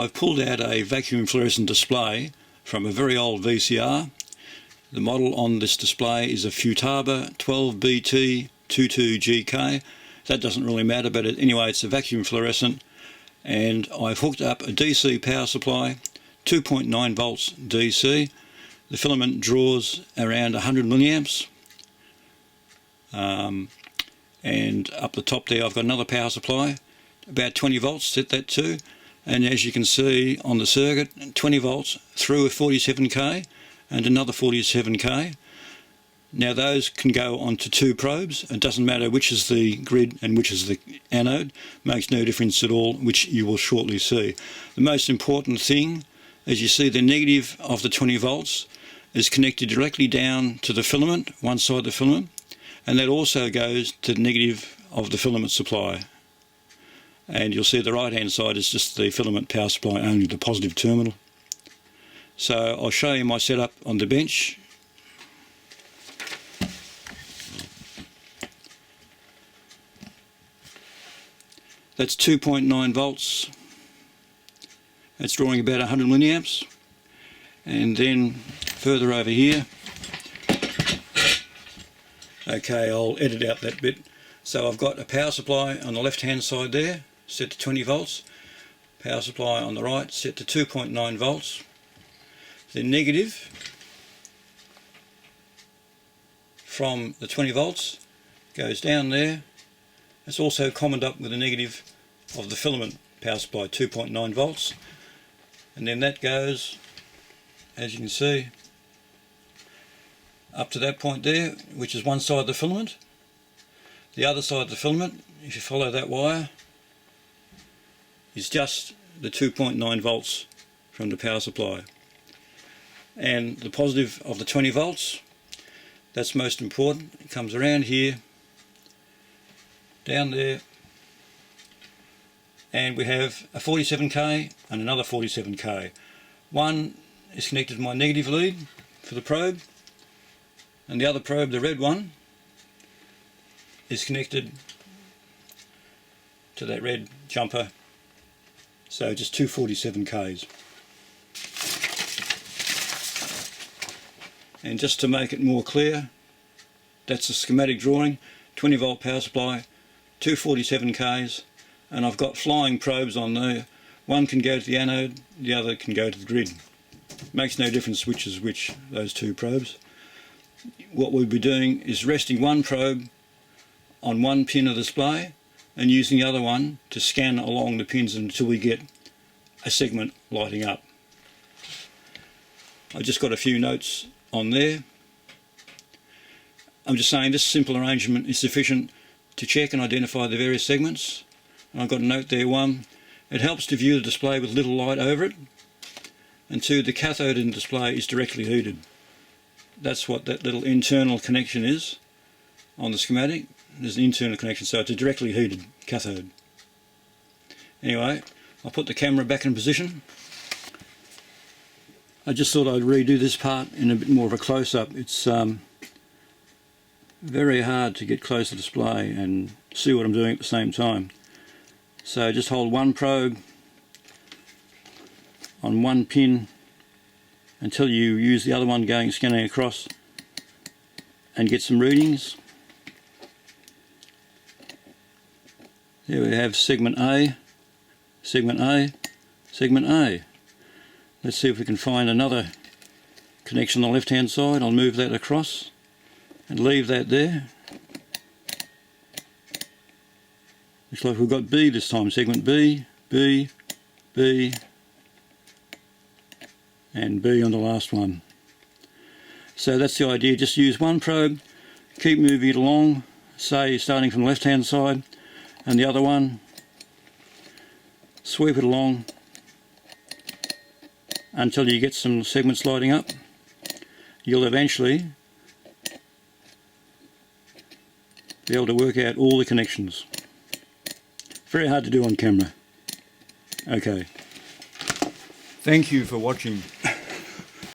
I've pulled out a vacuum fluorescent display from a very old VCR. The model on this display is a Futaba 12BT22GK. That doesn't really matter, but anyway, it's a vacuum fluorescent, and I've hooked up a DC power supply, 2.9 volts DC. The filament draws around 100 milliamps. And up the top there I've got another power supply, about 20 volts, set that to, and as you can see on the circuit, 20 volts through a 47k and another 47k. Now those can go onto two probes. It doesn't matter which is the grid and which is the anode, makes no difference at all, which you will shortly see. The most important thing, as you see, the negative of the 20 volts is connected directly down to the filament, one side of the filament, and that also goes to the negative of the filament supply. And you'll see the right hand side is just the filament power supply, only the positive terminal. So I'll show you my setup on the bench. That's 2.9 volts. That's drawing about 100 milliamps. And then further over here, okay, I'll edit out that bit. So I've got a power supply on the left hand side there, set to 20 volts. Power supply on the right, set to 2.9 volts. The negative from the 20 volts goes down there. It's also commoned up with the negative of the filament power supply, 2.9 volts. And then that goes, as you can see, up to that point there, which is one side of the filament. The other side of the filament, if you follow that wire, is just the 2.9 volts from the power supply. And the positive of the 20 volts, that's most important. It comes around here, down there, and we have a 47k and another 47k. One is connected to my negative lead for the probe, and the other probe, the red one, is connected to that red jumper. So just two 47k's. And just to make it more clear, that's a schematic drawing, 20 volt power supply, two 47k's, and I've got flying probes on there. One can go to the anode, the other can go to the grid. Makes no difference which is which, those two probes. What we'll be doing is resting one probe on one pin of the display and using the other one to scan along the pins until we get a segment lighting up. I've just got a few notes on there. I'm just saying this simple arrangement is sufficient to check and identify the various segments. And I've got a note there, one, it helps to view the display with little light over it, and two, the cathode in the display is directly heated. That's what that little internal connection is on the schematic. There's an internal connection, so it's a directly heated cathode. Anyway, I'll put the camera back in position. I just thought I'd redo this part in a bit more of a close-up. It's very hard to get close to the display and see what I'm doing at the same time. So just hold one probe on one pin until you use the other one scanning across and get some readings. There we have segment A, segment A, segment A. Let's see if we can find another connection on the left hand side. I'll move that across and leave that there. Looks like we've got B this time, segment B, B, B, and B on the last one. So that's the idea, just use one probe, keep moving it along, say starting from the left hand side, and the other one, sweep it along until you get some segments lighting up. You'll eventually be able to work out all the connections. Very hard to do on camera. Okay. Thank you for watching.